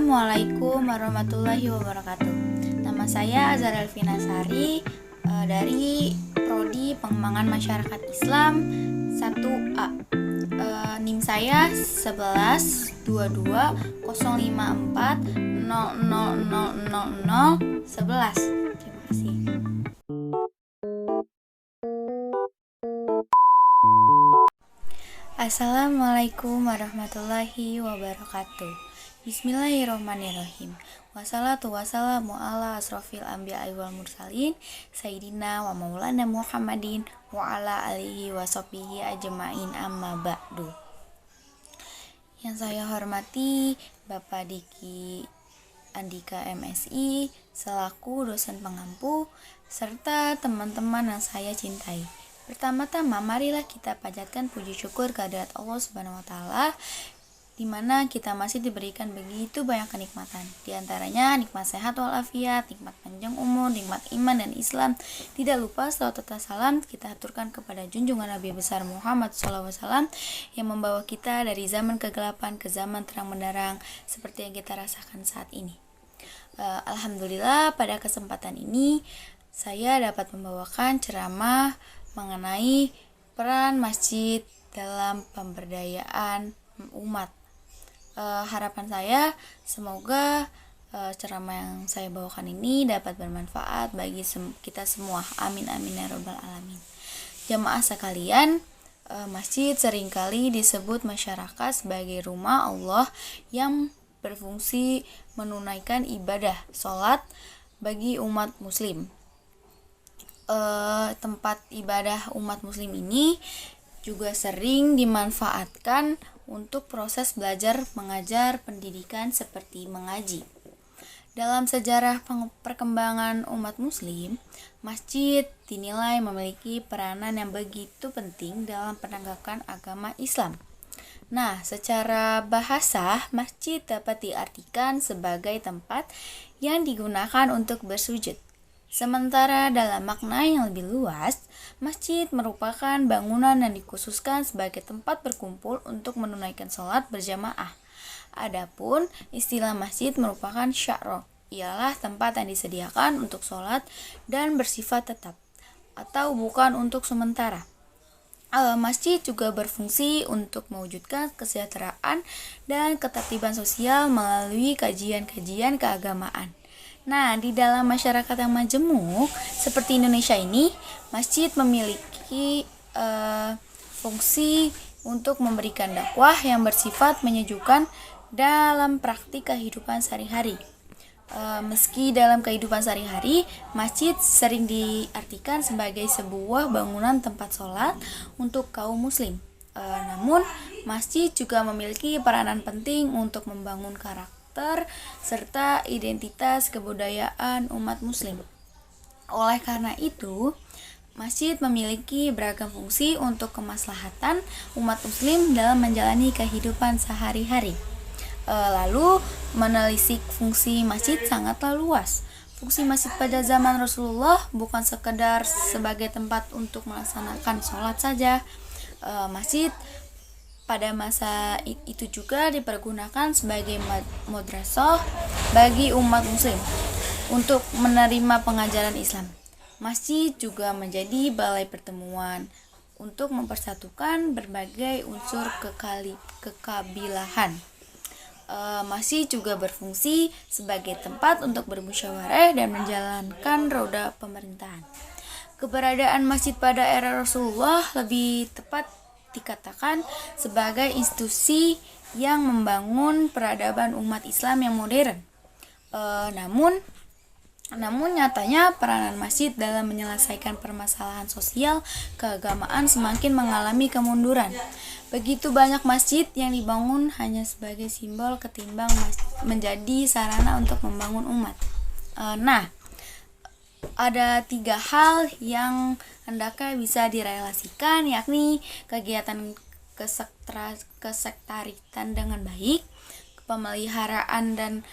Assalamualaikum warahmatullahi wabarakatuh. Nama saya Azhar Elvina Sari dari Prodi Pengembangan Masyarakat Islam 1A. NIM saya 11 22 054 000011. Terima kasih. Assalamualaikum warahmatullahi wabarakatuh. Bismillahirrahmanirrahim. Wassalatu wassalamu ala asrofil anbiya'i wal mursalin Sayyidina wa maulana Muhammadin wa ala alihi wa sahbihi ajma'in, amma ba'du. Yang saya hormati Bapak Diki Andika MSI selaku dosen pengampu serta teman-teman yang saya cintai. Pertama-tama marilah kita panjatkan puji syukur kehadirat Allah Subhanahu wa taala, di mana kita masih diberikan begitu banyak kenikmatan. Di antaranya nikmat sehat walafiat, nikmat panjang umur, nikmat iman dan Islam. Tidak lupa salawat serta salam kita aturkan kepada junjungan Nabi besar Muhammad SAW yang membawa kita dari zaman kegelapan ke zaman terang benderang seperti yang kita rasakan saat ini. Alhamdulillah pada kesempatan ini saya dapat membawakan ceramah mengenai peran masjid dalam pemberdayaan umat. Harapan saya semoga ceramah yang saya bawakan ini dapat bermanfaat bagi kita semua. Amin amin ya rabbal alamin. Jamaah sekalian, masjid seringkali disebut masyarakat sebagai rumah Allah yang berfungsi menunaikan ibadah sholat bagi umat muslim. Tempat ibadah umat muslim ini juga sering dimanfaatkan untuk proses belajar mengajar pendidikan seperti mengaji. Dalam sejarah perkembangan umat muslim, masjid dinilai memiliki peranan yang begitu penting dalam penegakan agama Islam. Nah, secara bahasa, masjid dapat diartikan sebagai tempat yang digunakan untuk bersujud. Sementara dalam makna yang lebih luas, masjid merupakan bangunan yang dikhususkan sebagai tempat berkumpul untuk menunaikan sholat berjamaah. Adapun istilah masjid merupakan sya'ro, ialah tempat yang disediakan untuk sholat dan bersifat tetap, atau bukan untuk sementara. Masjid juga berfungsi untuk mewujudkan kesejahteraan dan ketertiban sosial melalui kajian-kajian keagamaan. Nah, di dalam masyarakat yang majemuk seperti Indonesia ini, masjid memiliki fungsi untuk memberikan dakwah yang bersifat menyejukkan dalam praktik kehidupan sehari-hari. Meski dalam kehidupan sehari-hari, masjid sering diartikan sebagai sebuah bangunan tempat sholat untuk kaum muslim. Namun, masjid juga memiliki peranan penting untuk membangun karakter serta identitas kebudayaan umat muslim. Oleh karena itu, masjid memiliki beragam fungsi untuk kemaslahatan umat muslim dalam menjalani kehidupan sehari-hari. Lalu, menelisik fungsi masjid sangatlah luas. Fungsi masjid pada zaman Rasulullah bukan sekedar sebagai tempat untuk melaksanakan sholat saja. Masjid pada masa itu juga dipergunakan sebagai madrasah bagi umat muslim untuk menerima pengajaran Islam. Masjid juga menjadi balai pertemuan untuk mempersatukan berbagai unsur kekabilahan. Masjid juga berfungsi sebagai tempat untuk bermusyawarah dan menjalankan roda pemerintahan. Keberadaan masjid pada era Rasulullah lebih tepat dikatakan sebagai institusi yang membangun peradaban umat Islam yang modern. Namun nyatanya peranan masjid dalam menyelesaikan permasalahan sosial keagamaan semakin mengalami kemunduran. Begitu banyak masjid yang dibangun hanya sebagai simbol ketimbang menjadi sarana untuk membangun umat. Ada 3 hal yang hendaknya bisa direlasikan, yakni kegiatan kesektaritan dengan baik, pemeliharaan dan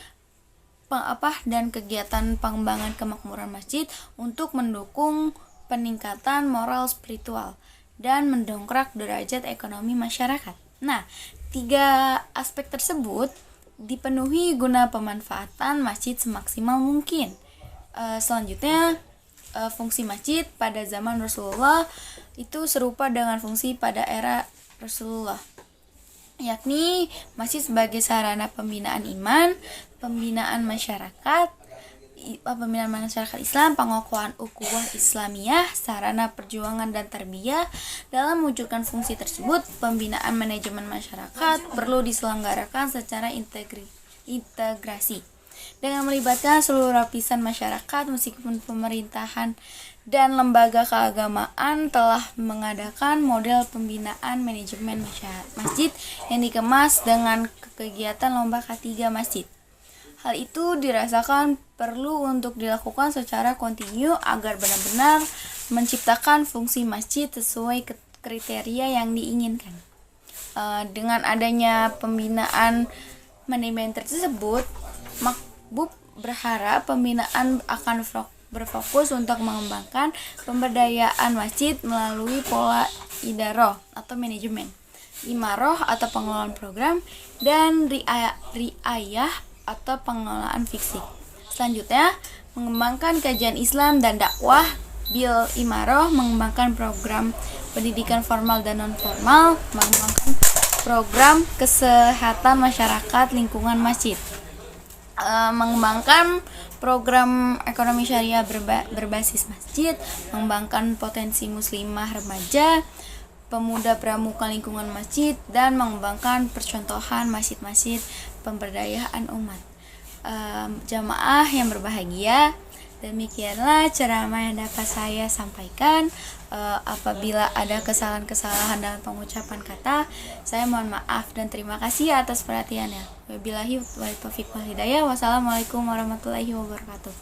kegiatan pengembangan kemakmuran masjid untuk mendukung peningkatan moral spiritual dan mendongkrak derajat ekonomi masyarakat. Nah, 3 aspek tersebut dipenuhi guna pemanfaatan masjid semaksimal mungkin. Selanjutnya, fungsi masjid pada zaman Rasulullah itu serupa dengan fungsi pada era Rasulullah, yakni masjid sebagai sarana pembinaan iman, pembinaan masyarakat Islam, pengokohan ukhuwah Islamiyah, sarana perjuangan dan tarbiyah. Dalam mewujudkan fungsi tersebut, pembinaan manajemen masyarakat perlu diselenggarakan secara integrasi dengan melibatkan seluruh lapisan masyarakat, meskipun pemerintahan dan lembaga keagamaan telah mengadakan model pembinaan manajemen masjid yang dikemas dengan kegiatan lomba K3 masjid. Hal itu dirasakan perlu untuk dilakukan secara kontinu agar benar-benar menciptakan fungsi masjid sesuai kriteria yang diinginkan. Dengan adanya pembinaan manajemen tersebut, Makbub berharap pembinaan akan berfokus untuk mengembangkan pemberdayaan masjid melalui pola idaroh atau manajemen, imaroh atau pengelolaan program, dan riayah atau pengelolaan fisik. Selanjutnya, mengembangkan kajian Islam dan dakwah bil imaroh, mengembangkan program pendidikan formal dan non-formal, mengembangkan program kesehatan masyarakat lingkungan masjid, mengembangkan program ekonomi syariah berbasis masjid, mengembangkan potensi muslimah remaja, pemuda pramuka lingkungan masjid, dan mengembangkan percontohan masjid-masjid pemberdayaan umat. Jamaah yang berbahagia, demikianlah ceramah yang dapat saya sampaikan. Apabila ada kesalahan-kesalahan dalam pengucapan kata, saya mohon maaf dan terima kasih atas perhatiannya. Wabillahi taufiq wal hidayah. Wassalamualaikum warahmatullahi wabarakatuh.